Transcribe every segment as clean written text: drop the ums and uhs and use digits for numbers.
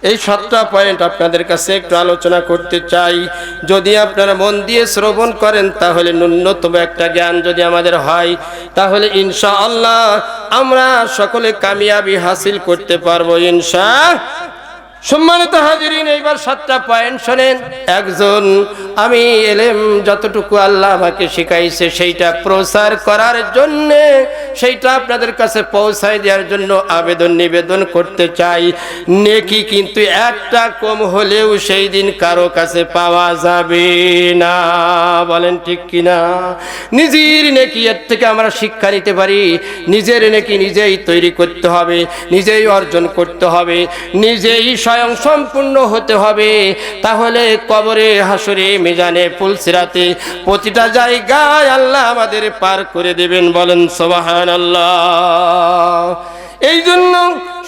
এই 7টা পয়েন্ট আপনাদের কাছে একটু আলোচনা করতে চাই। যদি আপনারা মন দিয়ে শ্রবণ করেন তাহলে ন্যূনতম একটা জ্ঞান যদি আমাদের হয় তাহলে ইনশাআল্লাহ আমরা সকলে কামিয়াবি হাসিল করতে পারবো ইনশাআল্লাহ। সম্মানিত হাজিরিন, এইবার 7টা পয়েন্ট শোনেন। একজন আমি এলেম যতটুকু আল্লাহ আমাকে শিখাইছে সেইটা প্রচার করার জন্য, সেইটা আপনাদের কাছে পৌঁছায় দেওয়ার জন্য আবেদন নিবেদন করতে চাই। নেকি কিন্তু একটা কম হলেও সেই দিন কারো কাছে পাওয়া যাবে না, বলেন ঠিক কিনা? নিজের নেকি এর থেকে আমরা শিক্ষা নিতে পারি। নিজের নেকি নিজেই তৈরি করতে হবে, নিজেই অর্জন করতে হবে, নিজেই স্বয়ং সম্পূর্ণ হতে হবে। তাহলে কবরে, হাসরে, মিজানে, পুলসিরাতে প্রতিটা জায়গায় আল্লাহ আমাদের পার করে দেবেন, বলেন সুবহানাল্লাহ। এই জন্য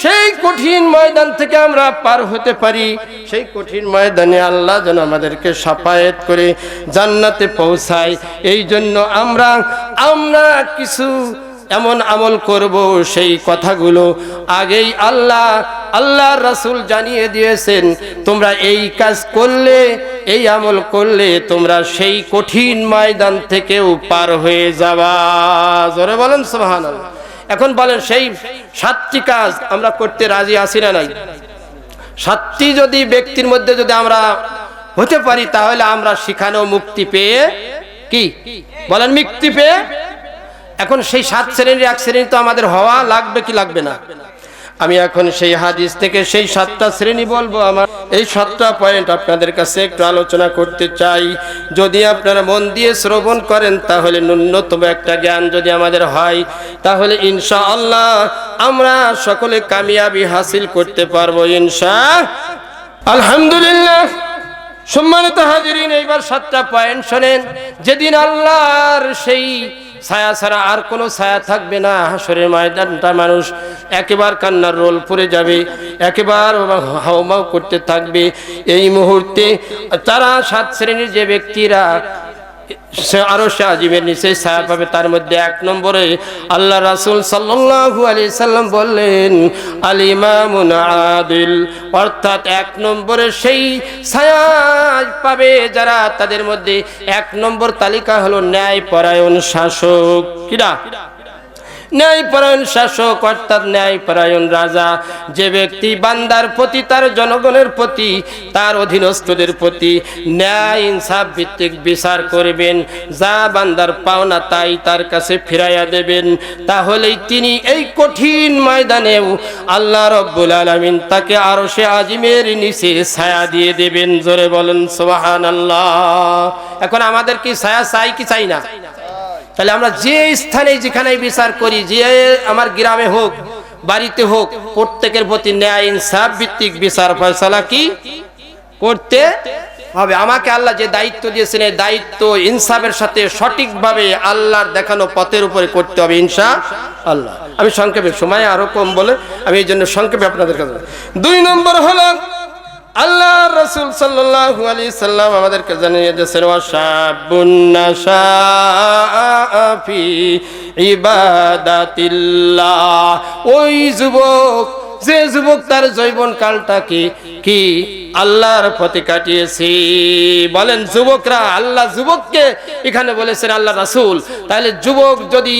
সেই কঠিন ময়দান থেকে আমরা পার হতে পারি। সেই কঠিন ময়দানে আল্লাহ যেন আমাদেরকে শাফায়াত করে জান্নাতে পৌঁছায়। এই জন্য আমরা কিছু এমন আমল করব, সেই কথাগুলো আগেই আল্লাহর রাসূল জানিয়ে দিয়েছেন। তোমরা এই কাজ করলে, এই আমল করলে তোমরা সেই কঠিন ময়দান থেকেও পার হয়ে যাবা। জোরে বলেন সুবহানাল্লাহ। এখন বলেন, সেই 7টি কাজ আমরা করতে রাজি আছি না নাই? 7টি যদি ব্যক্তির মধ্যে যদি আমরা হতে পারি তাহলে আমরা সেখানেও মুক্তি পেয়ে, কি বলেন, মুক্তি পেয়ে। এখন সেই 7 শ্রেণীর এক শ্রেণী তো আমাদের হওয়া লাগবে কি লাগবে না? আমি এখন সেই হাদিস থেকে সেই 7টা শ্রেণী বলবো। আমার এই 7টা পয়েন্ট আপনাদের কাছে একটু আলোচনা করতে চাই। যদি আপনারা মন দিয়ে শ্রবণ করেন তাহলে ন্যূনতম একটা জ্ঞান যদি আমাদের হয় তাহলে ইনশাআল্লাহ আমরা সকলে কামিয়াবি হাসিল করতে পারবো ইনশাআল্লাহ। আলহামদুলিল্লাহ। সম্মানিত হাজিরিন, এইবার 7টা পয়েন্ট শোনেন। যেদিন আল্লাহর সেই ছায়া ছাড়া আর কোনো ছায়া থাকবে না, হাসরের ময়দানটা মানুষ একেবারে কান্নার রোল পড়ে যাবে, একেবারে হাউমাউ করতে থাকবে। এই মুহূর্তে তারা 7 শ্রেণীর যে ব্যক্তিরা আরশে আজিমের নিচে ছায়া পাবে, তার মধ্যে 1 নম্বরে আল্লাহ রাসূল সাল্লাল্লাহু আলাইহি সাল্লাম বললেন আল ইমামুন আদিল, অর্থাৎ 1 নম্বরে সেই ছায়া পাবে যারা, তাদের মধ্যে 1 নম্বর তালিকা হলো ন্যায়পরায়ণ শাসক। কিরা? ন্যায়পরায়ণ শাসক, অর্থাৎ ন্যায়পরায়ণ রাজা। যে ব্যক্তি বান্দার প্রতি, তার জনগণের প্রতি, তার অধীনস্থদের প্রতি ন্যায় ইনসাফ ভিত্তিক বিচার করবেন, যা বান্দার পাওনা তাই তার কাছে ফিরাইয়া দেবেন, তাহলেই তিনি এই কঠিন ময়দানেও আল্লাহ রব্বুল আলামিন তাকে আরশে আজিমের নিচে ছায়া দিয়ে দেবেন। জোরে বলেন সুবহানাল্লাহ। এখন আমাদের কি ছায়া চাই কি চাই না? তাহলে আমরা যে স্থানে যেখানে বিচার করি, যে আমার গ্রামে হোক, বাড়িতে হোক, প্রত্যেকের প্রতি ন্যায় ইনসাফ ভিত্তিক বিচার ফয়সালা কি করতে হবে। আমাকে আল্লাহ যে দায়িত্ব দিয়েছেন, এই দায়িত্ব ইনসাফের সাথে সঠিকভাবে আল্লাহর দেখানো পথের উপরে করতে হবে ইনশাআল্লাহ। আমি সংক্ষেপে, সময় আরো কম বলে আমি এই জন্য সংক্ষেপে আপনাদের কাছে। 2 নম্বর হলো আল্লাহ রাসূল সাল্লাল্লাহু আলাইহি সাল্লাম আমাদেরকে জানিয়ে দিয়েছেন ওয়াশাবুন নাশাআ ফি ইবাদাতিল্লাহ। ওই যুবক, যে যুবক তার যৌবন কালটাকে কি আল্লাহর পথে কাটিয়েছে। বলেন যুবকরা, আল্লাহ যুবককে এখানে বলেছেন আল্লাহ রাসূল। তাহলে যুবক যদি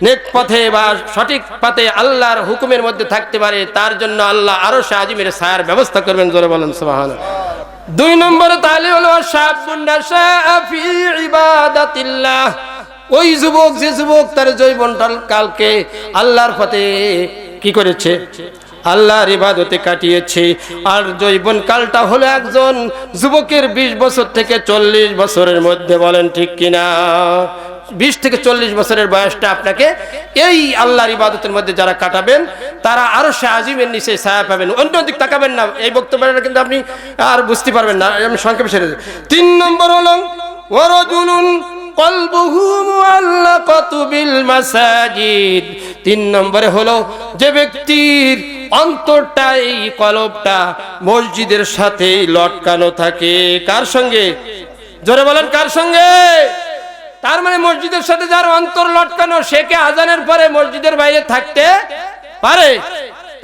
নেক পথে বা সঠিক পথে আল্লাহর হুকুমের মধ্যে থাকতে পারে, তার জন্য আল্লাহ আরশে আজিমের ছায়ার ব্যবস্থা করবেন। জোরে বলেন সুবহানাল্লাহ। 2 নম্বরে তাহলে হলো শাবুন নাশাআ ফি ইবাদাতিল্লাহ। ওই যুবক, যে যুবক তার যৌবন কালকে আল্লাহর পথে কি করেছে, আল্লাহর ইবাদতে কাটিয়েছে। আর যৌবন কালটা হলো একজন যুবকের 20 বছর থেকে 40 বছরের মধ্যে, বলেন ঠিক কিনা? 20 থেকে 40 বছরের বয়সটা আপনাকে এই আল্লাহর ইবাদতের মধ্যে যারা কাটাবেন তারা আরশে আজিমের নিচে ছায়া পাবেন। অন্য দিক তাকাবেন না, এই বক্তব্যটা কিন্তু আপনি আর বুঝতে পারবেন না। আমি সংক্ষেপে ছেড়ে দিই। 3 নম্বর হলো ওয়ারাজুলুন কলবুহু মুআল্লাকাতু বিল মাসাজিদ। 3 নম্বরে হলো যে ব্যক্তির অন্তরটা, এই কলবটা মসজিদের সাথে লটকানো থাকে। কার সঙ্গে? জোরে বলেন, কার সঙ্গে? তার মানে মসজিদের সাথে যার অন্তর লটকানো, সে কি আজানের পরে মসজিদের বাইরে থাকতে পারে?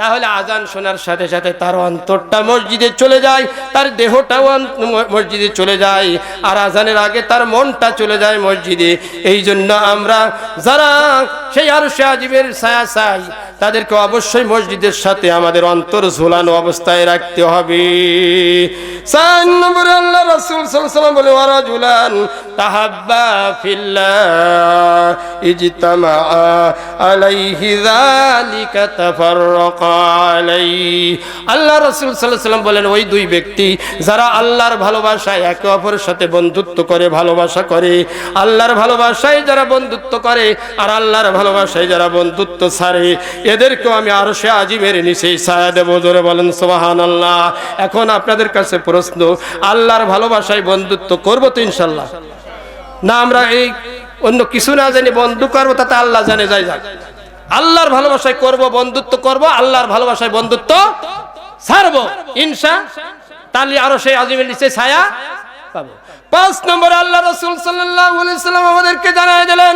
তাহলে আজান শোনার সাথে সাথে তার অন্তরটা মসজিদে চলে যায়, তার দেহটাও মসজিদে চলে যায়, আর আজানের আগে তার মনটা চলে যায় মসজিদে। এই জন্য আমরা যারা সেই আরশে আজিমের ছায়া চাই তাদেরকে অবশ্যই মসজিদের সাথে আমাদের অন্তর ঝোলানো অবস্থায় রাখতে হবে। 4 নম্বরে আল্লাহ রাসূল সাল্লাল্লাহু আলাইহি ওয়াসাল্লাম বলে ওয়ারাজুলান তাহাব্বা ফিল্লাহ ইজতামা আলাইহি যালিকা তাফাররাকা আলাইহি। আল্লাহ রাসূল সাল্লাল্লাহু আলাইহি ওয়াসাল্লাম বলেন ওই দুই ব্যক্তি যারা আল্লাহর ভালোবাসায় একে অপরের সাথে বন্ধুত্ব করে, ভালোবাসা করে, আল্লাহর ভালোবাসায় যারা বন্ধুত্ব করে আর আল্লাহর ভালোবাসায় যারা বন্ধুত্ব ছাড়ে, এদেরকেও আমি আরশে আজিমের নিচেই ছায়া দেব। জোরে বলেন সুবহানাল্লাহ। এখন আপনাদের কাছে প্রশ্ন, আল্লাহর ভালোবাসায় বন্ধুত্ব করব তো ইনশাআল্লাহ? না আমরা এই অন্য কিছু না জানি বন্ধু করবো, তাতে আল্লাহ জানে যাই যাক। আল্লাহর ভালোবাসায় করব, বন্ধুত্ব করব, আল্লাহর ভালোবাসায় বন্ধুত্ব ছাড়বো ইনশাআল্লাহ, তাহলে আরশে আজিমের নিচে ছায়া পাবো। 5 নম্বরে আল্লাহ রাসূল সাল্লাল্লাহু আলাইহি ওয়াসাল্লাম আমাদেরকে জানায় দিলেন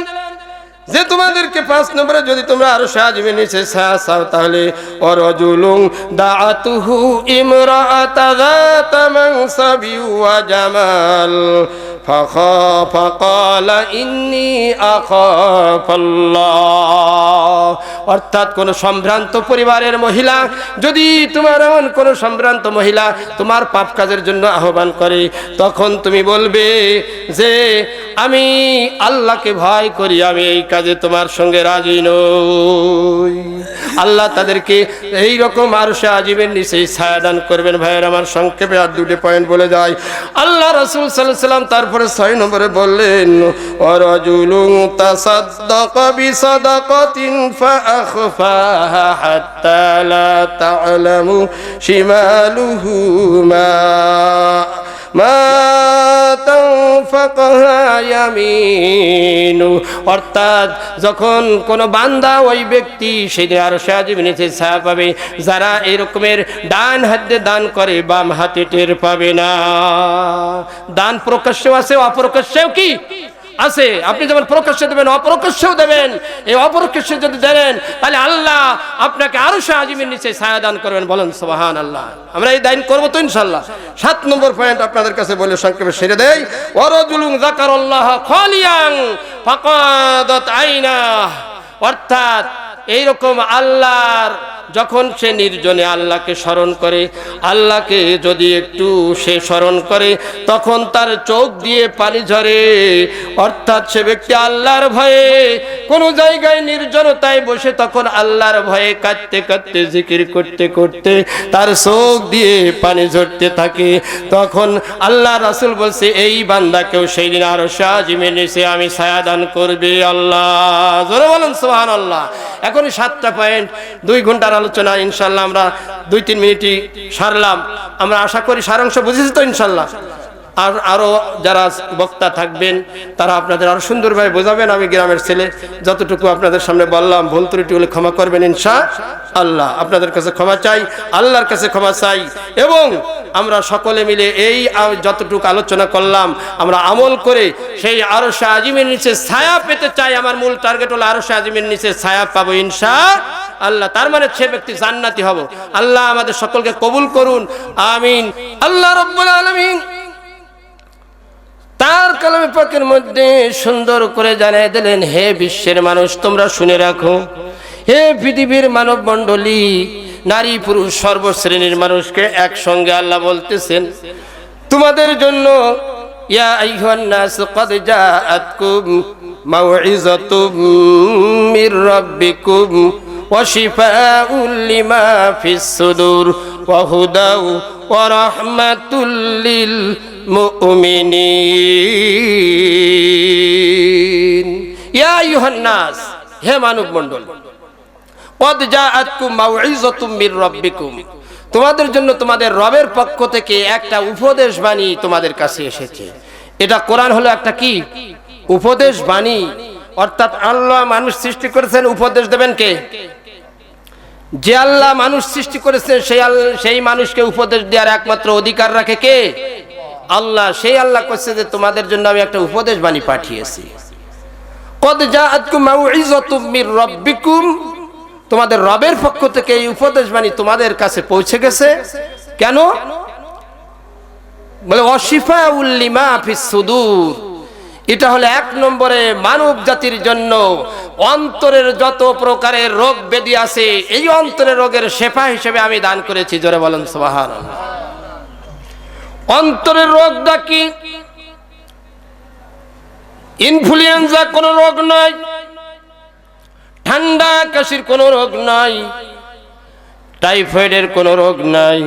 যে তোমাদেরকে 5 নম্বরে যদি তোমরা আরশে আজিমের নিচে ছায়া চাও তাহলে ওয়ারাজুলুন দাআতুহু ইমরাআতা যাতা মানসাবি ওয়া জামাল ফাকালা ইন্নী আখাফাল্লাহ। অর্থাৎ কোন সম্ভ্রান্ত পরিবারের মহিলা যদি তোমার এমন কোন সম্ভ্রান্ত মহিলা তোমার পাপ কাজের জন্য আহ্বান করে, তখন তুমি বলবে যে আমি আল্লাহকে ভয় করি, আমি এই কাজে তোমার সঙ্গে রাজি নই। আল্লাহ তাদেরকে এই রকম আরশে আজিমের নিচে ছায়া দান করবেন। ভাইয়ের আমার, সংক্ষেপে আর 2টি পয়েন্ট বলে যায়। আল্লাহ রাসূল সাল্লাল্লাহু আলাইহি ওয়াসাল্লাম তারপরে 6 নম্বরে বললেন ওয়ারাজুলুন তাসাদ্দাকা বিসাদাকাতিন ফাআখফাহা হাত্তা লা তা'লামু শিমালুহু মা তানফাকাহা ইয়ামিনু। অর্থাৎ যখন কোন বান্দা ওই ব্যক্তি সেদিন আরশে আজিমের নিচে ছায়া পাবে যারা এই রকমের ডান হাত দিয়ে দান করে, বাম হাতে টের পাবে না। দান প্রকাশ্যেও আছে, অপ্রকাশ্যেও কি আছে। আপনি যেমন প্রকাশ্যে দেবেন অপ্রকাশ্যেও দেবেন। এই অপ্রকাশ্যে যদি দেন তাহলে আল্লাহ আপনাকে আরশে আজিমের নিচে ছায়া দান করবেন। বলেন সুবহানাল্লাহ। আমরা এই দান করব তো ইনশাআল্লাহ। 7 নম্বর পয়েন্ট আপনাদের কাছে বলে সংক্ষেপে সেরে দেই। ওয়ারাজুলুন যাকারাল্লাহ খালিয়ান ফাকাদাত আইনাহ। অর্থাৎ এইরকম আল্লাহর যখন সে নির্জনে আল্লাহকে স্মরণ করে, আল্লাহকে যদি একটু সে স্মরণ করে তখন তার চোখ দিয়ে পানি ঝরে। অর্থাৎ সে ব্যক্তি আল্লাহর ভয়ে কোনো জায়গায় নির্জনতায় বসে তখন আল্লাহর ভয়ে কাঁদতে কাঁদতে জিকির করতে করতে তার চোখ দিয়ে পানি ঝরতে থাকে। তখন আল্লাহ রাসূল বলছে এই বান্দাকেও সেই দিন আরশে আজিমের নিচে আমি ছায়া দান করবে আল্লাহ। জোরে বলেন সুবহানাল্লাহ। এখন 7টা পয়েন্ট 2 ঘন্টার আলোচনা ইনশাআল্লাহ আমরা 2-3 মিনিটই সারলাম। আমরা আশা করি সারাংশ বুঝেছি তো ইনশাআল্লাহ। আর আরো যারা বক্তা থাকবেন তারা আপনাদের আরো সুন্দরভাবে বোঝাবেন। আমি গ্রামের ছেলে, যতটুকু আপনাদের সামনে বললাম ভুল ত্রুটি হলে ক্ষমা করবেন ইনশাআল্লাহ। আপনাদের কাছে ক্ষমা চাই, আল্লাহর কাছে ক্ষমা চাই, এবং আমরা সকলে মিলে এই যতটুকু আলোচনা করলাম আমরা আমল করে সেই আরশে আজিমের নিচে ছায়া পেতে চাই। আমার মূল টার্গেট হলো আরশে আজিমের নিচে ছায়া পাবো ইনশাআল্লাহ। তার মানে সে ব্যক্তি জান্নাতি হব। আল্লাহ আমাদের সকলকে কবুল করুন, আমিন। আল্লাহ রাব্বুল আলামিন তার কালামে পাকের মধ্যে সুন্দর করে জানিয়ে দিলেন, হে বিশ্বের মানুষ তোমরা শুনে রাখো, হে পৃথিবীর মানব মণ্ডলী, নারী পুরুষ সর্বশ্রেণীর মানুষকে একসঙ্গে আল্লাহ বলতেছেন তোমাদের জন্য ইয়া আইয়ুহান নাস ক্বাদ জাআতকুম মাউইযাতুম মির রাব্বিকুম ওয়া শিফাউল লিমা ফিস সুদুর ওয়া হুদাউ ওয়া রাহমাতুল লিল মুমিনিন। ইয়া আইয়ুহান নাস, হে মানব মণ্ডলী, ক্বাদ জাআতকুম মাউইযাতুম মির রাব্বিকুম, তোমাদের জন্য তোমাদের রবের পক্ষ থেকে একটা উপদেশ বাণী তোমাদের কাছে এসেছে। এটা কোরআন হলো একটা কি উপদেশ বাণী। অর্থাৎ আল্লাহ মানুষ সৃষ্টি করেছেন, উপদেশ দেবেন কে? যে আল্লাহ মানুষ সৃষ্টি করেছেন সেই মানুষকে উপদেশ দেওয়ার একমাত্র অধিকার রাখে কে? আল্লাহ। সেই আল্লাহ কইছে যে তোমাদের জন্য আমি একটা উপদেশ বাণী পাঠিয়েছি। ক্বাদ জাআতকুম মাউইযাতুম মির রাব্বিকুম তোমাদের রবের পক্ষ থেকে এই উপদেশ বাণী তোমাদের কাছে পৌঁছে গেছে। কেন? বলে ওয়াশিফাউল লিমা ফিস সুদূর, এটা হলো 1 নম্বরে মানব জাতির জন্য অন্তরের যত প্রকারের রোগ ব্যাধি আছে এই অন্তরের রোগের শেফা হিসেবে আমি দান করেছি। জোরে বলেন সুবহানাল্লাহ। অন্তরের রোগটা কি? ইনফ্লুয়েঞ্জা কোন রোগ নয়, ঠান্ডা কাশির কোন রোগ নাই, টাইফয়েডের কোন রোগ নাই,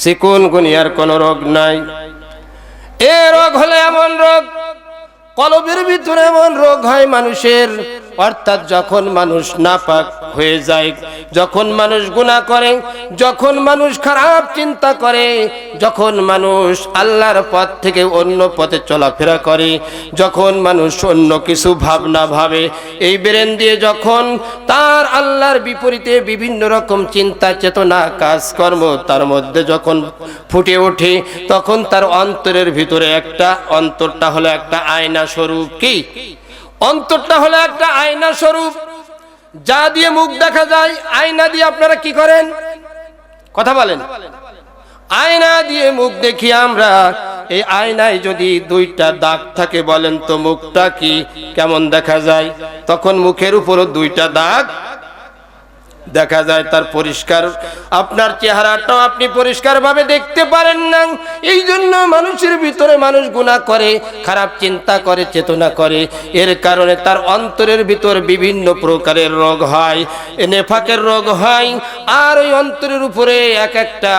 চিকুনগুনিয়ার কোন রোগ নাই। এ রোগ হলো এমন রোগ, কলবের ভিতরে এমন রোগ হয় মানুষের, অর্থাৎ যখন মানুষ নাপাক হয়ে যায়, যখন মানুষ গুনাহ করে, যখন মানুষ খারাপ চিন্তা করে, যখন মানুষ আল্লাহর পথ থেকে অন্য পথে চলাফেরা করে, যখন মানুষ অন্য কিছু ভাবনা ভাবে, এই ব্রেন দিয়ে যখন তার আল্লাহর বিপরীতে বিভিন্ন রকম চিন্তা চেতনা কাজকর্ম তার মধ্যে যখন ফুটে ওঠে, তখন তার অন্তরের ভিতরে অন্তরটা হলো একটা আয়না স্বরূপ। কি? অন্তরটা হলো একটা আয়না স্বরূপ, যা দিয়ে মুখ দেখা যায়। আয়না দিয়ে আপনারা কি করেন? কথা বলেন। আয়না দিয়ে মুখ দেখি আমরা। এই আয়নায় যদি 2টা দাগ থাকে, বলেন তো মুখটা কি কেমন দেখা যায়? তখন মুখের উপরও 2টা দাগ দেখা যায়। তার পরিষ্কার আপনার চেহারাটাও আপনি পরিষ্কার ভাবে দেখতে পারেন না। এই জন্য মানুষের ভিতরে মানুষ গুনাহ করে, খারাপ চিন্তা করে, চেতনা করে, এর কারণে তার অন্তরের ভিতর বিভিন্ন প্রকারের রোগ হয়, নেফাকের রোগ হয়। আর ওই অন্তরের উপরে এক একটা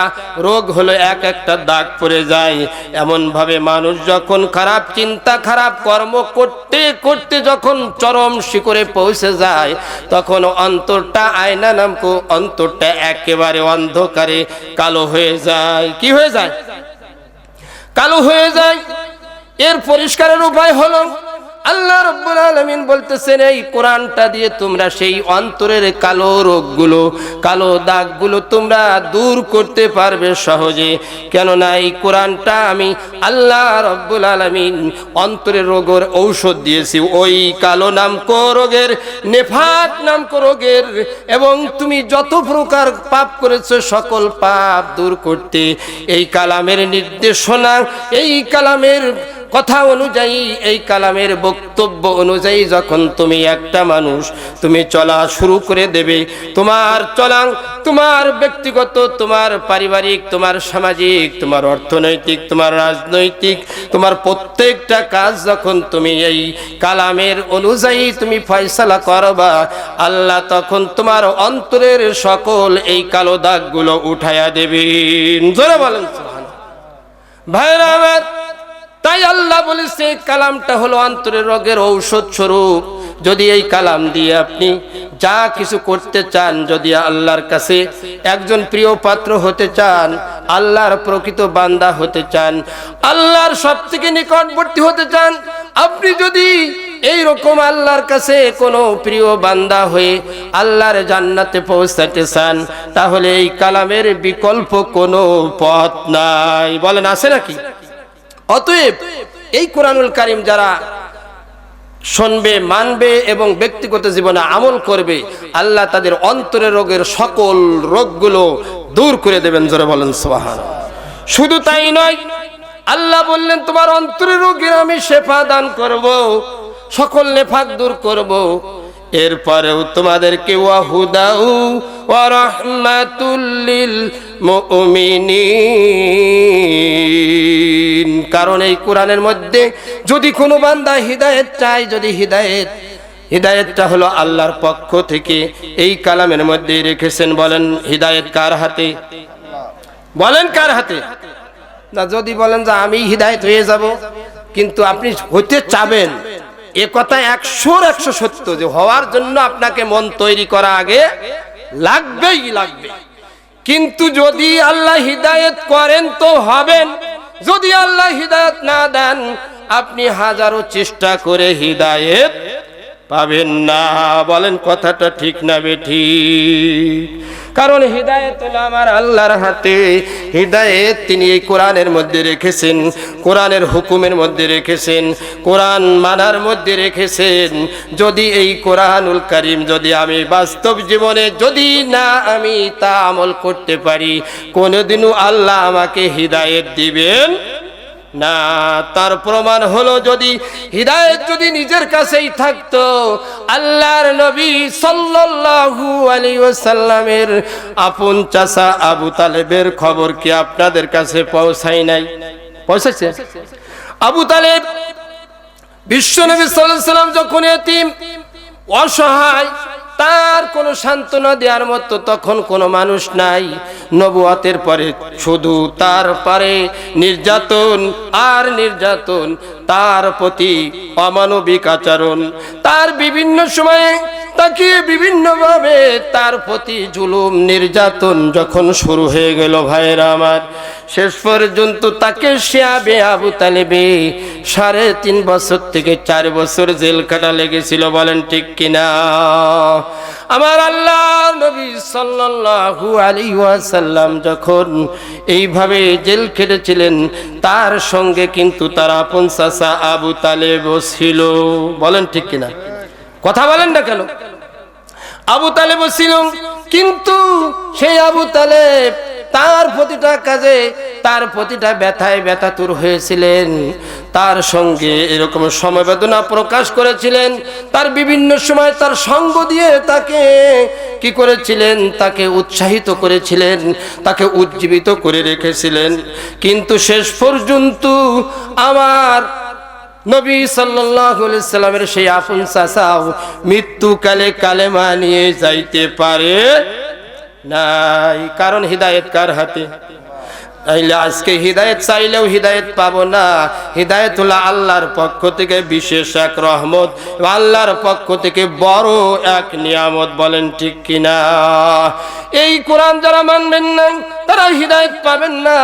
রোগ হলো এক একটা দাগ পড়ে যায়। এমন ভাবে মানুষ যখন খারাপ চিন্তা খারাপ কর্ম করতে করতে যখন চরম শিখরে পৌঁছে যায়, তখন অন্তরটা আয়না নামকো অন্তরটা একেবারে অন্ধকারে কালো হয়ে যায়। কি হয়ে যায়? কালো হয়ে যায়। এর পরিষ্কারের উপায় হলো আল্লাহ রাব্বুল আলামিন বলতেছেন, এই কোরআনটা দিয়ে তোমরা সেই অন্তরের কালো রোগগুলো, কালো দাগগুলো তোমরা দূর করতে পারবে সহজে। কেননা এই কোরআনটা আমি আল্লাহ রাব্বুল আলামিন অন্তরের রোগের ঔষধ দিয়েছি। ওই কালো নামকো রোগের, নেফাক নামকো রোগের, এবং তুমি যত প্রকার পাপ করেছো সকল পাপ দূর করতে এই কালামের নির্দেশনা, এই কালামের কথা অনুযায়ী, এই কালামের বক্তব্য অনুযায়ী যখন তুমি একটা মানুষ তুমি চলা শুরু করে দেবে, তোমার চলা, তোমার ব্যক্তিগত, তোমার পারিবারিক, তোমার সামাজিক, তোমার অর্থনৈতিক, তোমার রাজনৈতিক, তোমার প্রত্যেকটা কাজ যখন তুমি এই কালামের অনুযায়ী তুমি ফয়সালা করবা, আল্লাহ তখন তোমার অন্তরের সকল এই কালো দাগগুলো উঠাইয়া দেবেন। জোরে বলেন সুবহানাল্লাহ। ভাইরা আমার, তাই আল্লাহ বলেছে কালামটা হলো অন্তরের রোগের ঔষধ স্বরূপ। যদি এই কালাম দিয়ে আপনি যা কিছু করতে চান, যদি আল্লাহর কাছে একজন প্রিয় পাত্র হতে চান, আল্লাহর প্রকৃত বান্দা হতে চান, আল্লাহর সবথেকে নিকটবর্তী হতে চান, আপনি যদি এই রকম আল্লাহর কাছে কোনো প্রিয় বান্দা হয়ে আল্লাহর জান্নাতে পৌঁছাতে চান, তাহলে এই কালামের বিকল্প কোনো পথ নাই। বলেন, আছে নাকি? অতএব এই কোরআনুল কারীম যারা শুনবে, মানবে এবং ব্যক্তিগত জীবনে আমল করবে, আল্লাহ তাদের অন্তরের রোগের সকল রোগগুলো দূর করে দেবেন। জোরে বলেন সুবহানাল্লাহ। শুধু তাই নয়, আল্লাহ বললেন তোমার অন্তরের রোগের আমি শেফা দান করব, সকল নেফাক দূর করব। এরপরেও তোমাদেরকে ওয়াহুদাউ ওয়া রাহমাতুল লিল মুমিনিন। কারণ এই কোরআনের মধ্যে যদি কোনো বান্দা হিদায়াত চায়, যদি হিদায়াতটা হলো আল্লাহর পক্ষ থেকে, এই কালামের মধ্যে রেখেছেন। বলেন হিদায়াত কার হাতে? বলেন কার হাতে? না, যদি বলেন যে আমি হিদায়াত হয়ে যাব, কিন্তু আপনি হতে চাবেন, এ কথা 100% সত্য, যে হওয়ার জন্য আপনাকে মন তৈরি করা আগে লাগবেই লাগবে। কিন্তু যদি আল্লাহ হিদায়াত করেন তো হবেন, যদি আল্লাহ হিদায়াত না দেন, আপনি হাজারো চেষ্টা করে হিদায়াত পাবেন না। বলেন কথাটা ঠিক না বেঠিক? কারণ হিদায়াত হলো আমার আল্লাহর হাতে। হিদায়াত তিনি এই কোরআনের মধ্যে রেখেছেন, কোরআনের হুকুমের মধ্যে রেখেছেন, কোরআন মানার মধ্যে রেখেছেন। যদি এই কোরআনুল কারীম যদি আমি বাস্তব জীবনে যদি না আমি তা আমল করতে পারি, কোনোদিনও আল্লাহ আমাকে হিদায়াত দিবেন না। তার প্রমাণ হলো যদি হিদায়াত যদি নিজের কাছেই থাকতো, আল্লাহর নবী সাল্লাল্লাহু আলাইহি ওয়াসাল্লামের আপন চাচা আবু তালেবের খবর কি আপনাদের কাছে পৌঁছায় নাই? পৌঁছেছে? আবু তালেব বিশ্বনবী সাল্লাল্লাহু আলাইহি ওয়াসাল্লাম যখন এতিম অসহায়, তার কোনো সান্ত্বনা দেওয়ার মতো তখন কোনো মানুষ নাই। নবুয়তের পরে শুধু তার পারে নির্যাতন আর নির্যাতন, তার প্রতি অমানবিক আচরণ, তার বিভিন্ন সময়ে তাকে বিভিন্নভাবে তার প্রতি জুলুম নির্যাতন যখন শুরু হয়ে গেল ভাইয়েরা আমার, শেষ পর্যন্ত তাকে শিয়াবে আবু তালেবে 3.5 বছর থেকে 4 বছর জেল কাটা লেগেছিল। বলেন ঠিক কিনা? আমার আল্লাহ নবী সাল্লাল্লাহু আলাইহি ওয়াসাল্লাম যখন এইভাবে জেল খেটেছিলেন, তার সঙ্গে কিন্তু তার আপন চাচা আবু তালেবও ছিল। বলেন ঠিক কিনা? কথা বলেন না কেন? আবু তালেবও ছিল, কিন্তু সেই আবু তালেব তার প্রতিটা কাজে তার প্রতিটা ব্যথায় ব্যথাতুর হয়েছিলেন। তার সঙ্গে এরকম সমবেদনা প্রকাশ করেছিলেন। তার বিভিন্ন সময় তার সঙ্গ দিয়ে তাকে কি করেছিলেন? তাকে উৎসাহিত করেছিলেন, তাকে উজ্জীবিত করে রেখেছিলেন। কিন্তু শেষ পর্যন্ত আমার নবী সাল্লাল্লাহু আলাইহি সাল্লামের সেই আপন চাচাও মৃত্যুকালে কালেমা নিয়ে যাইতে পারে নাই। কারণ হিদায়াত কার হাতে? তাইলে আজকে হিদায়াত চাইলেও হিদায়াত পাবো না। হিদায়াত হলো আল্লাহর পক্ষ থেকে বিশেষ এক রহমত, আল্লাহর পক্ষ থেকে বড় এক নিয়ামত। বলেন ঠিক কিনা? এই কোরআন যারা মানবেন না তারা হিদায়াত পাবেন না।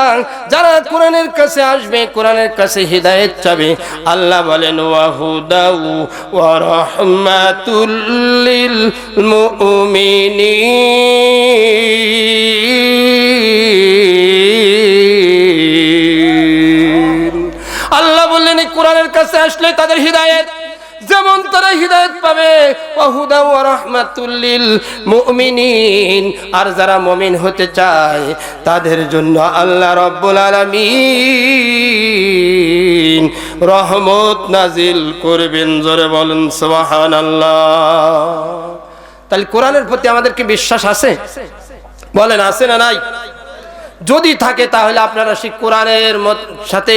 যারা কোরআনের কাছে আসবে, কোরআনের কাছে হিদায়াত চাবে, আল্লাহ বলেন ওয়া হুদাউ ওয়া রাহমাতুল লিল মুমিনিন। আল্লাহ বললেন এই কোরআনের কাছে আসলে তাদের হিদায়াত, যেমন তারা হিদায়াত পাবে ওয়া হুদা ওয়া রাহমাতুল লিল মুমিনিন। আর যারা মুমিন হতে চায় তাদের জন্য আল্লাহ রাব্বুল আলামিন রহমত নাজিল করবেন। জোরে বলেন সুবহানাল্লাহ। তাহলে কোরআনের প্রতি আমাদেরকে বিশ্বাস আছে? বলেন আছে না নাই? যদি থাকে তাহলে আপনারা সেই কোরআনের সাথে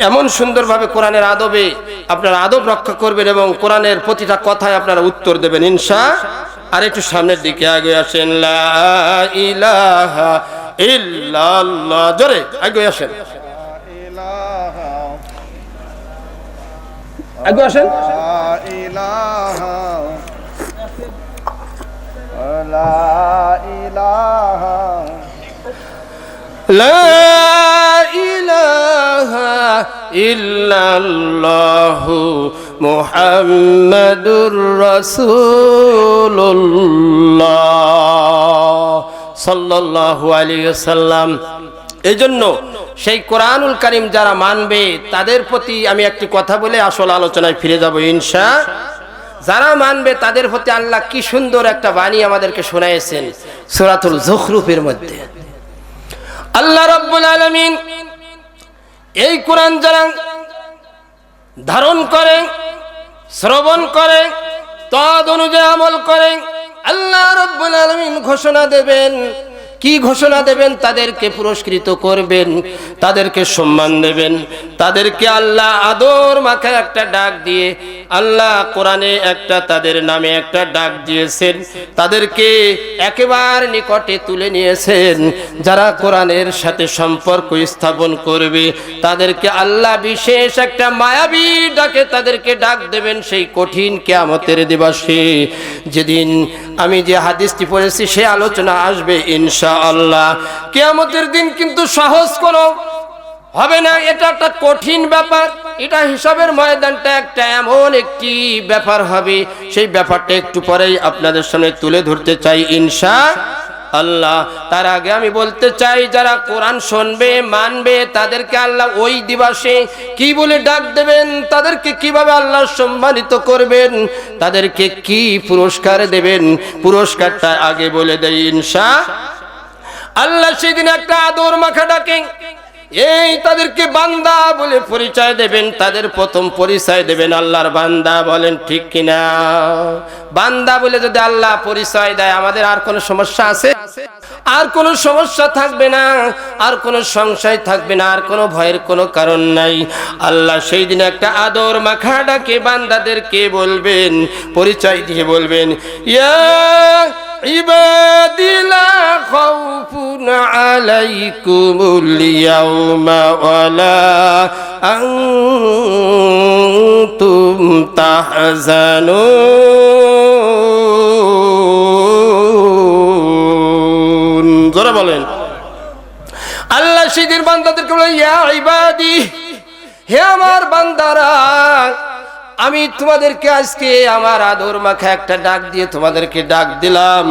এমন সুন্দরভাবে কোরআনের আদবে আপনারা আদব রক্ষা করবেন এবং কোরআনের প্রতিটা কথায় আপনারা উত্তর দেবেন ইনশাআল্লাহ। আর একটু সামনের দিকে আগে আসেন। লা ইলাহা ইল্লাল্লাহ। জোরে আগে আসেন, আগে আসেন। লা ইলাহা ইল্লাল্লাহু মুহাম্মাদুর রাসূলুল্লাহ সাল্লাল্লাহু আলাইহি ওয়াসাল্লাম। এজন্য সেই কোরআনুল কারীম যারা মানবে তাদের প্রতি আমি একটি কথা বলে আসল আলোচনায় ফিরে যাব ইনশাআল্লাহ। যারা মানবে তাদের প্রতি আল্লাহ কি সুন্দর একটা বাণী আমাদেরকে শোনায়েছেন সূরাতুল যুখরুফের মধ্যে। আল্লাহ রাব্বুল আলামিন এই কোরআন যারা ধারণ করে, শ্রবণ করে, তদ অনুযায়ী আমল করে, আল্লাহ রাব্বুল আলামিন ঘোষণা দেবেন। কি ঘোষণা দেবেন? তাদেরকে পুরস্কৃত করবেন, তাদেরকে সম্মান দেবেন, তাদেরকে আল্লাহ আদর মাখা একটা ডাক দিয়ে আল্লাহ কোরআনে একটা তাদের নামে একটা ডাক দিয়েছেন। তাদেরকে একেবারে নিকটে তুলে নিয়েছেন। যারা কোরআনের সাথে সম্পর্ক স্থাপন করবে তাদেরকে আল্লাহ বিশেষ একটা মায়াবী ডাকে তাদেরকে ডাক দেবেন সেই কঠিন কিয়ামতের দিবসে, যেদিন আমি যে হাদিসটি পড়েছি সে আলোচনা আসবে ইনশাআল্লাহ। কিয়ামতের দিন কিন্তু সহজ কোনো হবে না। এটা একটা কঠিন ব্যাপার। এটা হিসাবের ময়দানটা একটা এমন একটি ব্যাপার হবে, সেই ব্যাপারটা একটু পরেই আপনাদের সামনে তুলে ধরতে চাই ইনশাআল্লাহ। তার আগে আমি বলতে চাই, যারা কোরআন শুনবে মানবে তাদেরকে আল্লাহ ওই দিবসে কি বলে ডাক দেবেন, তাদেরকে কিভাবে আল্লাহ সম্মানিত করবেন, তাদেরকে কি পুরস্কার দেবেন, পুরস্কারটা আগে বলে দেয় ইনশাআল্লাহ। সেদিন একটা আদর মাখা ডাকে, এই তাদেরকে বান্দা বলে পরিচয় দেবেন। তাদের প্রথম পরিচয় দেবেন আল্লাহর বান্দা। বলেন ঠিক কিনা? বান্দা বলে যদি আল্লাহ পরিচয় দেয়, আমাদের আর কোনো সমস্যা আছে? আর কোনো সমস্যা থাকবে না, আর কোনো সংশয় থাকবে না, আর কোনো ভয়ের কোনো কারণ নাই। আল্লাহ সেই দিন একটা আদর মাখা ডাকে বান্দাদেরকে বলবেন, পরিচয় দিয়ে বলবেন, ইয়া ইবাদি লা খাউফুন আলাইকুমুল ইয়াওমা ওয়ালা আনতুম তাহজানুন। জোরে বলেন। আল্লাহ সেদিন বান্দাদেরকে বলে, ইয়া ইবাদি, হে আমার বান্দারা, আমি তোমাদেরকে আজকে আমার আদর মাখা একটা ডাক দিয়ে তোমাদেরকে ডাক দিলাম।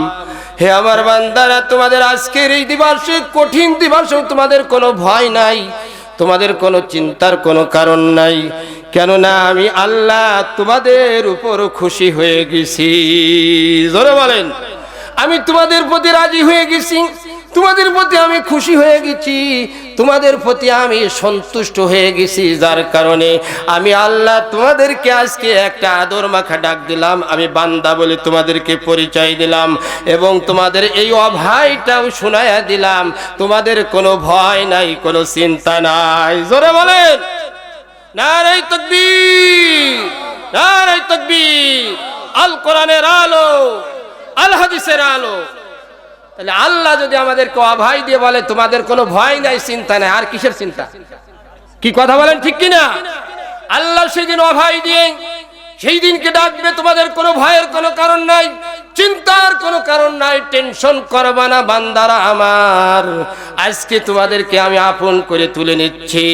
হে আমার বান্দারা, তোমাদের আজকের এই দিবসে, কঠিন দিবসেও তোমাদের কোনো ভয় নাই, তোমাদের কোনো চিন্তার কোনো কারণ নাই। কেননা আমি আল্লাহ তোমাদের উপর খুশি হয়ে গেছি। জোরে বলেন। আমি তোমাদের প্রতি রাজি হয়ে গেছি, তোমাদের প্রতি আমি খুশি হয়ে গেছি, তোমাদের প্রতি আমি সন্তুষ্ট হয়ে গেছি। যার কারণে আমি আল্লাহ তোমাদেরকে আজকে একটা আদর মাখা ডাক দিলাম, আমি বান্দা বলে তোমাদেরকে পরিচয় দিলাম, এবং তোমাদের এই অভয়টাও শোনায়া দিলাম। তোমাদের কোনো ভয় নাই, কোনো চিন্তা নাই। জোরে বলেন নারে তাকবীর, নারে তাকবীর। আল কোরআনের আলো, আল হাদিসের আলো। তাহলে আল্লাহ যদি আমাদেরকে অভয় দিয়ে বলে তোমাদের কোনো ভয় নাই, চিন্তা নাই, আর কিসের চিন্তা? কি কথা বলেন ঠিক কিনা? আল্লাহ সেদিন অভয় দিয়ে সেই দিনকে ডাকবে, তোমাদের কোনো ভয়ের কোনো কারণ নাই, চিন্তার কোনো কারণ নাই, টেনশন করবা না বান্দারা আমার। আজকে তোমাদেরকে আমি আপন করে তুলে নিচ্ছি।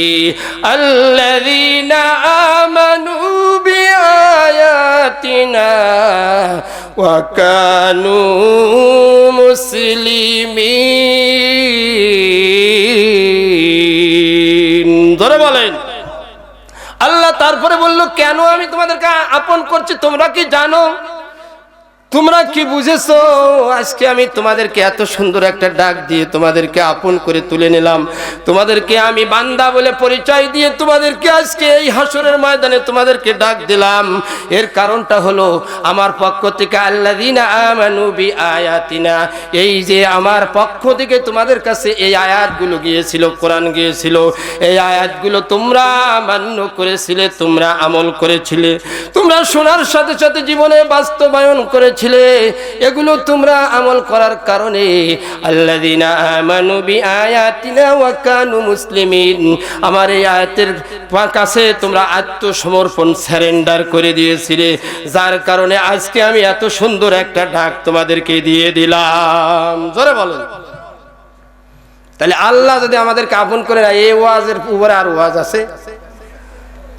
আল্লাযীনা আমানু বিআয়াতিনা ওয়া কানু মুসলিমিন। ধরে বলেন। আল্লাহ তারপরে বলল, কেন আমি তোমাদেরকে আপন করছি তোমরা কি জানো? তোমরা কি বুঝেছো? আজকে আমি তোমাদেরকে এত সুন্দর একটা ডাক দিয়ে তোমাদেরকে আপন করে তুলে নিলাম, তোমাদেরকে আমি বান্দা বলে পরিচয় দিয়ে তোমাদেরকে আজকে এই হাসরের ময়দানে তোমাদেরকে ডাক দিলাম। এর কারণটা হলো আমার পক্ষ থেকে আল্লাযীনা আমানু বিআয়াতিনা, এই যে আমার পক্ষ থেকে তোমাদের কাছে এই আয়াতগুলো গিয়েছিল, কোরআন গিয়েছিল, এই আয়াতগুলো তোমরা মান্য করেছিলে, তোমরা আমল করেছিলে, তোমরা শোনার সাথে সাথে জীবনে বাস্তবায়ন করেছিলে। এগুলো তোমরা আমল করার কারণে আল্লাযীনা আমানু বিআয়াতিনা ওয়া কানু মুসলিমিন, আমার এই আয়াতের কাছে তোমরা আত্মসমর্পণ সারেন্ডার করে দিয়েছিলে, যার কারণে আজকে আমি এত সুন্দর একটা ডাক তোমাদেরকে দিয়ে দিলাম। জোরে বলেন। তাহলে আল্লাহ যদি আমাদেরকে আপন করে না, এই ওয়াজের উপরে আর ওয়াজ আছে?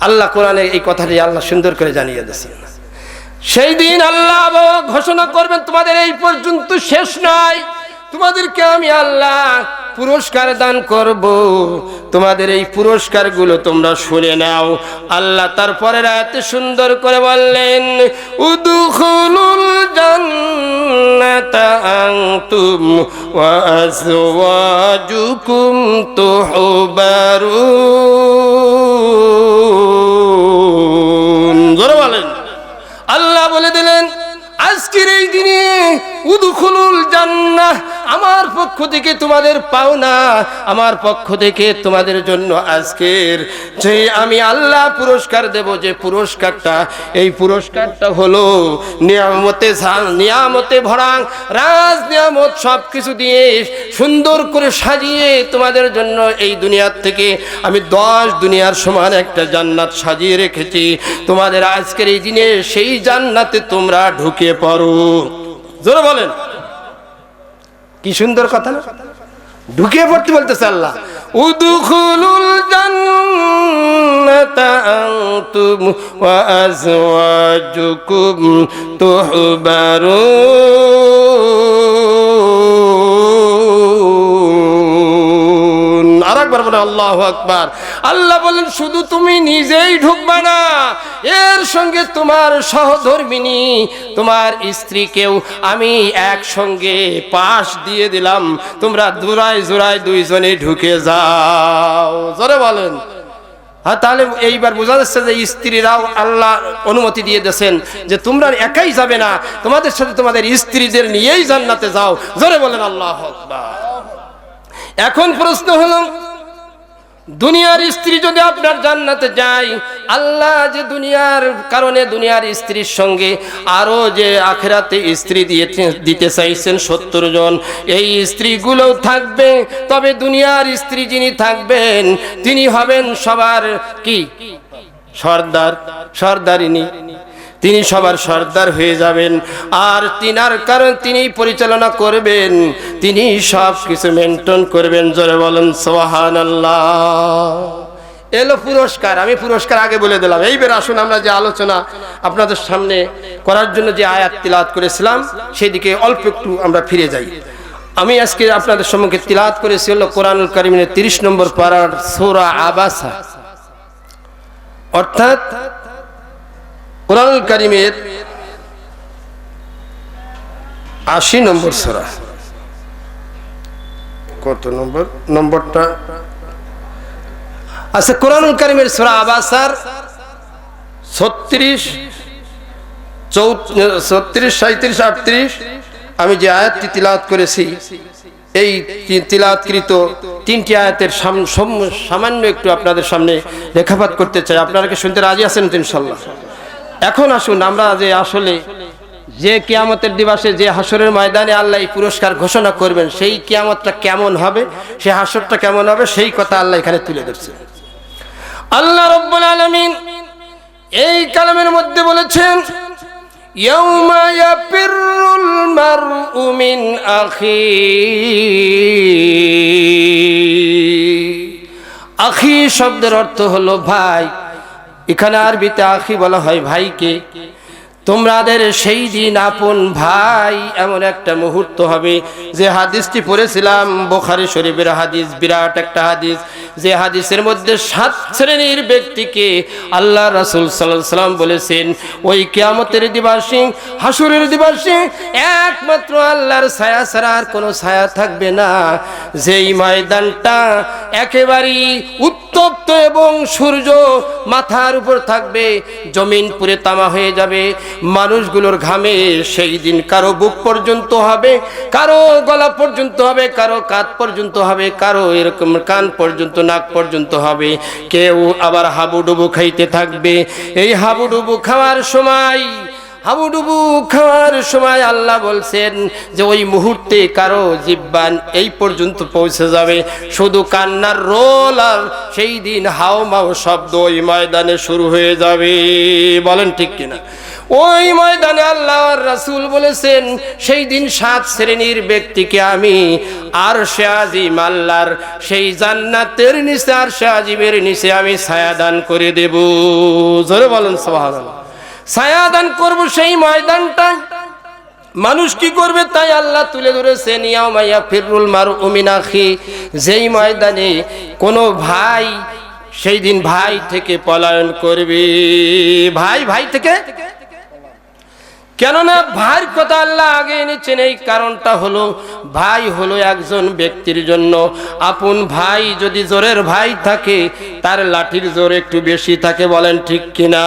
আল্লাহ কোরআনে এই কথাটি আল্লাহ সুন্দর করে জানিয়ে দিয়েছেন। সেই দিন আল্লাহ ঘোষণা করবেন, তোমাদের এই পর্যন্ত শেষ নয়, তোমাদেরকে আমি আল্লাহ পুরস্কার দান করব, তোমাদের এই পুরস্কারগুলো তোমরা শুনে নাও। আল্লাহ তারপরে আয়াতে সুন্দর করে বললেন, উদখুলুল জান্নাতা আনতুম ওয়া আযওয়াজুকুম তুহবারুন। জোরে বলেন। আল্লাহ বলে দিলেন, আজকের এই দিনে উদখুলুল জান্নাহ, আমার পক্ষ থেকে তোমাদের পাওনা, আমার পক্ষ থেকে তোমাদের জন্য আজকের যে আমি আল্লাহ পুরস্কার দেব, যে পুরস্কারটা, এই পুরস্কারটা হলো নিয়ামতে ভরা, রাজ নিয়ামত সব কিছু দিয়ে সুন্দর করে সাজিয়ে তোমাদের জন্য এই দুনিয়ার থেকে আমি 10 দুনিয়ার সমান একটা জান্নাত সাজিয়ে রেখেছি। তোমাদের আজকের এই দিনে সেই জান্নাতে তোমরা ঢুকে পড়ো। জোরে বলেন। কি সুন্দর কথা না? ঢুকে পড়তে বলতেছে আল্লাহ। উদখুলুল জান্নাতা আনতুম ওয়া আজওয়াজুকুম তুহবারুন। আরেকবার বলে আল্লাহু আকবার। আল্লাহ বলেন শুধু তুমি নিজেই ঢুকবা না, এর সঙ্গে তোমার সহধর্মিনী তোমার স্ত্রীকেও আমি একসঙ্গে পাশ দিয়ে দিলাম, তোমরা জোড়ায় জোড়ায় দুইজনে ঢুকে যাও। জোরে বলেন। হ্যাঁ, তাহলে এইবার বোঝা যাচ্ছে যে স্ত্রীরাও আল্লাহ অনুমতি দিয়ে দিয়েছেন যে তোমরা একাই যাবে না, তোমাদের সাথে তোমাদের স্ত্রীদের নিয়েই জান্নাতে যাও। জোরে বলেন আল্লাহু আকবার। এখন প্রশ্ন হলো, দুনিয়ার স্ত্রী যদি আপনার জান্নাতে যায়, আল্লাহ যে দুনিয়ার কারণে দুনিয়ার স্ত্রীর সঙ্গে আরো যে আখিরাতে স্ত্রী দিতে চাইছেন 70 জন, এই স্ত্রীগুলোও থাকবে। তবে দুনিয়ার স্ত্রী যিনি থাকবেন তিনি হবেন সবার কি সর্দার, সর্দারিনী। তিনি সবার সর্দার হয়ে যাবেন, আর তিনার কারণ তিনি পরিচালনা করবেন, তিনি সব কিছু মেনটেন করবেন। জোরে বলেন সুবহানাল্লাহ। এলো পুরস্কার। আমি পুরস্কার আগে বলে দিলাম। এইবার আসুন আমরা যে আলোচনা আপনাদের সামনে করার জন্য যে আয়াত তিলাওয়াত করেছিলাম সেদিকে অল্প একটু আমরা ফিরে যাই। আমি আজকে আপনাদের সম্মুখে তিলাওয়াত করেছি হলো কোরআনুল কারীমের 30 নম্বর পারার সূরা আবাসা, অর্থাৎ কোরআনুল কারীমের 80 নম্বর সূরা। কত নম্বর? নম্বরটা আচ্ছা, কোরআনুল কারীমের সূরা আবাসার 36, 37, 38 আমি যে আয়াতটি তিলাওয়াত করেছি, এই তিলাওয়াতকৃত 3টি আয়াতের সামান্য একটু আপনাদের সামনে লেখাপাত করতে চাই। আপনারা কি শুনতে রাজি আছেন তো ইনশাআল্লাহ? এখন আসুন আমরা যে আসলে যে কিয়ামতের দিবসে যে হাসরের ময়দানে আল্লাহ এই পুরস্কার ঘোষণা করবেন, সেই কিয়ামতটা কেমন হবে, সেই হাসরটা কেমন হবে, সেই কথা আল্লাহ এখানে তুলে ধরছেন। আল্লাহ রাব্বুল আলামিন এই কালামের মধ্যে বলেছেন, ইয়াউমা ইয়াফিরুল মারউ মিন আখি। আখি শব্দের অর্থ হলো ভাই। এখানে আরবিতে আখি বলা হয় ভাইকে। তোমাদের সেই দিন আপন ভাই এমন একটা মুহূর্ত হবে, যে হাদিসটি পড়েছিলাম বুখারী শরীফের হাদিস, বিরাট একটা হাদিস, যে হাদিসের মধ্যে 7 শ্রেণীর ব্যক্তিকে আল্লাহ রাসূল সাল্লাল্লাহু আলাইহি ওয়াসাল্লাম বলেছেন ওই কিয়ামতের দিবসে, হাসরের দিবসে একমাত্র আল্লাহর ছায়া ছাড়া আর কোনো ছায়া থাকবে না। যেই ময়দানটা একেবারেই উত্তপ্ত এবং সূর্য মাথার উপর থাকবে, জমিন পুরে তামা হয়ে যাবে, মানুষগুলোর ঘামে সেই দিন কারো বুক পর্যন্ত হবে, কারো গলা পর্যন্ত হবে, কারো কাঁধ পর্যন্ত হবে, কারো এরকম কান পর্যন্ত, নাক পর্যন্ত হবে, কেউ আবার হাবুডুবু খাইতে থাকবে। এই হাবুডুবু খাওয়ার সময় আল্লাহ বলছেন যে ওই মুহূর্তে কারো জিহ্বান এই পর্যন্ত পৌঁছে যাবে, শুধু কান্নার রোল, আর সেই দিন হাওমাও শব্দ ওই ময়দানে শুরু হয়ে যাবে। বলেন ঠিক কিনা? ওই ময়দানে আল্লাহর রাসূল বলেছেন সেই দিন 7 শ্রেণীর ব্যক্তিকে আমি আরশে আজিম, আল্লাহর সেই জান্নাতের নিচে, আরশে আজিমের নিচে আমি ছায়া দান করে দেব। জোরে বলেন সুবহানাল্লাহ। ছায়া দান করব সেই ময়দানটা। মানুষ কি করবে তাই আল্লাহ তুলে ধরেছেন, ইয়াউমা ইয়াফিরুল মারউ মিন আখি। যেই ময়দানে কোনো ভাই সেই দিন ভাই থেকে পলায়ন করবে। ভাই থেকে, কেননা ভাইয়ের কথা আল্লাহ আগে এনেছেন। এই কারণটা হলো, ভাই হলো একজন ব্যক্তির জন্য আপন ভাই। যদি জোরের ভাই থাকে তার লাঠির জোর একটু বেশি থাকে। বলেন ঠিক কিনা?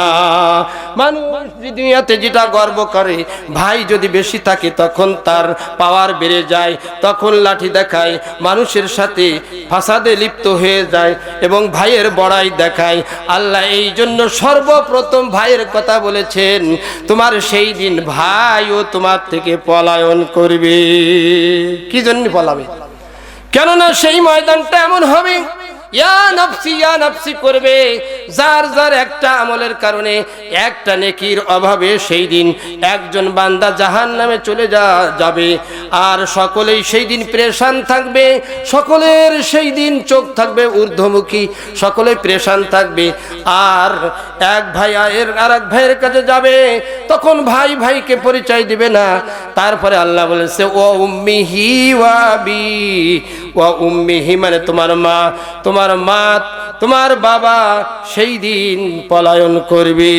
মানুষ দুনিয়াতে যেটা গর্ব করে, ভাই যদি বেশি থাকে তখন তার পাওয়ার বেড়ে যায়, তখন লাঠি দেখায়, মানুষের সাথে ফাসাদে লিপ্ত হয়ে যায় এবং ভাইয়ের বড়াই দেখায়। আল্লাহ এই জন্য সর্বপ্রথম ভাইয়ের কথা বলেছেন, তোমার সেই দিন ভাইও তোমার থেকে পলায়ন করবে। কি জন্য পলাবে? কেননা সেই ময়দানটা এমন হবে, ইয়া নফসি করবে, যার যার একটা আমলের কারণে, একটা নেকির অভাবে সেই দিন একজন বান্দা জাহান্নামে চলে যাবে। আর সকলেই সেই দিন পেরেশান থাকবে, সকলের সেই দিন চোখ থাকবে ঊর্ধ্বমুখী, সকলে পেরেশান থাকবে। আর এক ভাই আর এক ভাইয়ের কাছে যাবে, তখন ভাই ভাইকে পরিচয় দিবে না। তারপরে আল্লাহ বলেছে ও উম্মিহি ওয়া আবি ওয়া উম্মিহি, মানে তোমার মা, তোমার বাবা সেই দিন পলায়ন করবে।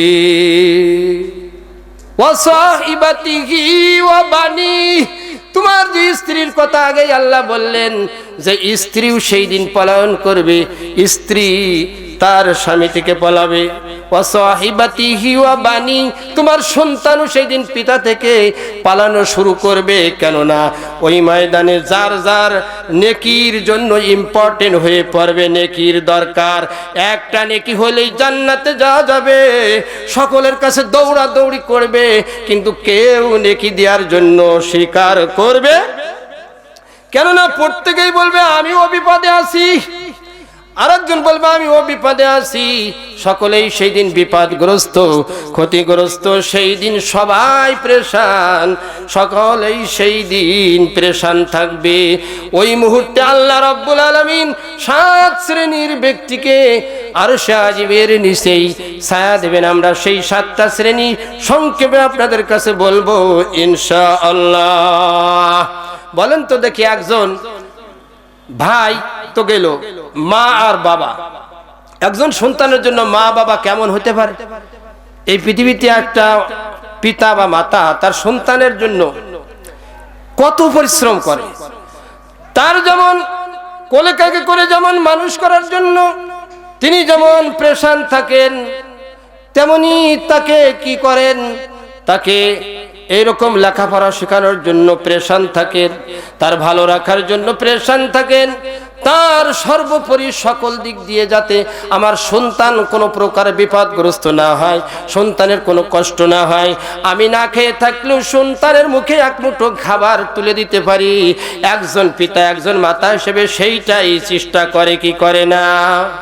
ওয়া সাহিবাতিহি ওয়া বানি, তোমার যে স্ত্রীর কথা আগেই আল্লাহ বললেন যে স্ত্রীও সেই দিন পলায়ন করবে, স্ত্রী তার স্বামী থেকে পলাবে। ওয়া সাহিবাতিহি ওয়া বানি, তোমার সন্তানও সেই দিন পিতা থেকে পালানো শুরু করবে। কেননা ওই ময়দানে যার যার নেকির জন্য ইম্পর্টেন্ট হয়ে পড়বে, নেকির দরকার, একটা নেকি হলেই জান্নাতে যাওয়া যাবে, সকলের কাছে দৌড়াদৌড়ি করবে, কিন্তু কেউ নেকি দেওয়ার জন্য স্বীকার করবে। কেননা প্রত্যেকেই বলবে আমিও বিপদে আছি, আরেকজন বলবে আমিও বিপদে আছি, সকলেই সেই দিন বিপদগ্রস্ত, ক্ষতিগ্রস্ত। সেই দিন সবাই পেরেশান, সকলেই সেই দিন পেরেশান থাকবে। ওই মুহূর্তে আল্লাহ রাব্বুল আলামিন 7 শ্রেণীর ব্যক্তিকে আরশে আজিমের নিচেই ছায়া দেবেন। আমরা সেই 7টা শ্রেণী সংক্ষেপে আপনাদের কাছে বলবো ইনশাআল্লাহ। বলেন তো দেখি, একজন ভাই তো গেল, মা আর বাবা, একজন সন্তানের জন্য মা বাবা কেমন হতে পারে? এই পৃথিবীতে একটা পিতা বা মাতা তার সন্তানের জন্য কত পরিশ্রম করে, তার যেমন কোলে কাকে করে যেমন মানুষ করার জন্য তিনি যেমন পেরেশান থাকেন, তেমনি তাকে কি করেন, তাকে এইরকম লেখাপড়া শেখানোর জন্য পেরেশান থাকেন, তার ভালো রাখার জন্য পেরেশান থাকেন, তার সর্বোপরি সকল দিক দিয়ে যাতে আমার সন্তান কোনো প্রকার বিপদগ্রস্ত না হয়, সন্তানের কোনো কষ্ট না হয়, আমি না খেয়ে থাকলেও সন্তানের মুখে এক মুঠো খাবার তুলে দিতে পারি, একজন পিতা একজন মাতা হিসেবে সেইটাই চেষ্টা করে কি করে না?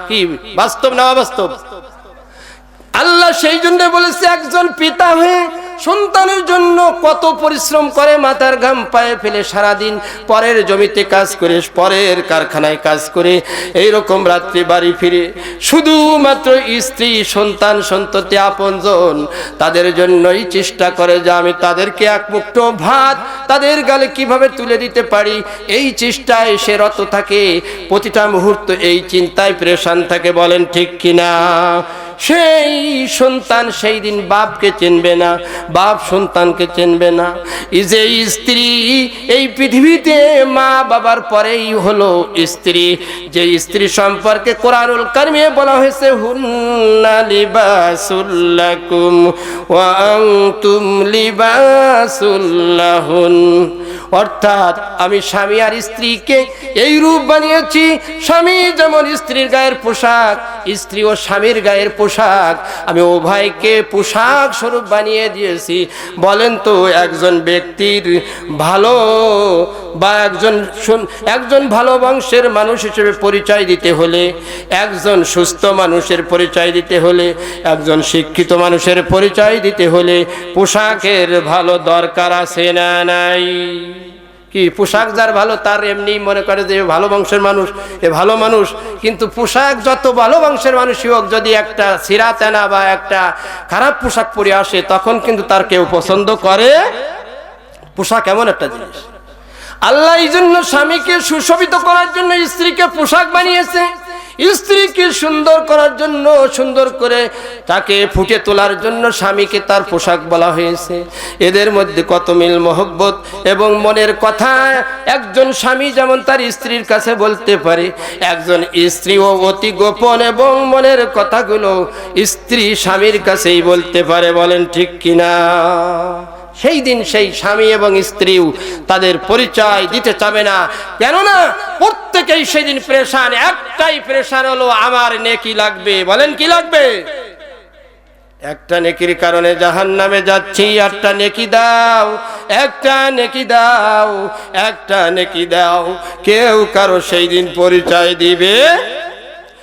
কি বাস্তব না অবাস্তব? আল্লাহ সেই জন্য বলেছে একজন পিতা হয়ে সন্তানের জন্য কত পরিশ্রম করে, মাথার ঘাম পায়ে ফেলে সারাদিন পরের জমিতে কাজ করে, পরের কারখানায় কাজ করে, এইরকম রাত্রি বাড়ি ফিরে শুধুমাত্র স্ত্রী সন্তান সন্ততি আপনজন তাদের জন্যই চেষ্টা করে যে আমি তাদেরকে এক মুঠো ভাত তাদের গালে কিভাবে তুলে দিতে পারি, এই চেষ্টায় সে রত থাকে, প্রতিটা মুহূর্ত এই চিন্তায় পেরেশান থাকে। বলেন ঠিক কিনা? সেই সন্তান সেই দিন বাপকে চিনবে না, বাপ সন্তানকে চিনবে না। এই যে স্ত্রী এই পৃথিবীতে মা বাবার পরেই হলো স্ত্রী, যে স্ত্রী সম্পর্কে কোরআনুল কারিমে বলা হয়েছে হুন্না লিবাসুল লাকুম ওয়া আনতুম লিবাসুল লাহুন, অর্থাৎ আমি স্বামী আর স্ত্রীকে এই রূপ বানিয়েছি, স্বামী যেমন স্ত্রীর গায়ের পোশাক, স্ত্রী ও স্বামীর গায়ের পোশাক, আমি উভয়কে পোশাক স্বরূপ বানিয়ে দিয়েছি। বলেন তো একজন ব্যক্তির ভালো বা একজন ভালো বংশের মানুষ হিসেবে পরিচয় দিতে হলে, একজন সুস্থ মানুষের পরিচয় দিতে হলে, একজন শিক্ষিত মানুষের পরিচয় দিতে হলে পোশাকের ভালো দরকার আছে না নাই? কি পোশাক যার ভালো তার এমনি মনে করে যে ভালো বংশের মানুষ, এ ভালো মানুষ, কিন্তু পোশাক যত ভালো বংশের মানুষই হোক, যদি একটা ছিঁড়া তেনা বা একটা খারাপ পোশাক পরে আসে তখন কিন্তু তার কেউ পছন্দ করে। পোশাক এমন একটা জিনিস, আল্লাহ এই জন্য স্বামীকে সুশোভিত করার জন্য স্ত্রীকে পোশাক বানিয়েছে, স্ত্রীকে সুন্দর করার জন্য, সুন্দর করে তাকে ফুটে তোলার জন্য স্বামীকে তার পোশাক বলা হয়েছে। এদের মধ্যে কত মিল মহব্বত এবং মনের কথা একজন স্বামী যেমন তার স্ত্রীর কাছে বলতে পারে, একজন স্ত্রীও অতি গোপন এবং মনের কথাগুলো স্ত্রী স্বামীর কাছেই বলতে পারে। বলেন ঠিক কিনা? সেই দিন সেই স্বামী এবং স্ত্রীও তাদের পরিচয় দিতে চাবে না, কেননা প্রত্যেকেই সেদিন পেরেশান, একটাই পেরেশান হলো আমার নেকি লাগবে। বলেন কি লাগবে? একটা নেকির কারণে জাহান্নামে যাচ্ছি, একটা নেকি দাও, একটা নেকি দাও, একটা নেকি দাও। কেউ কারো সেই দিন পরিচয় দিবে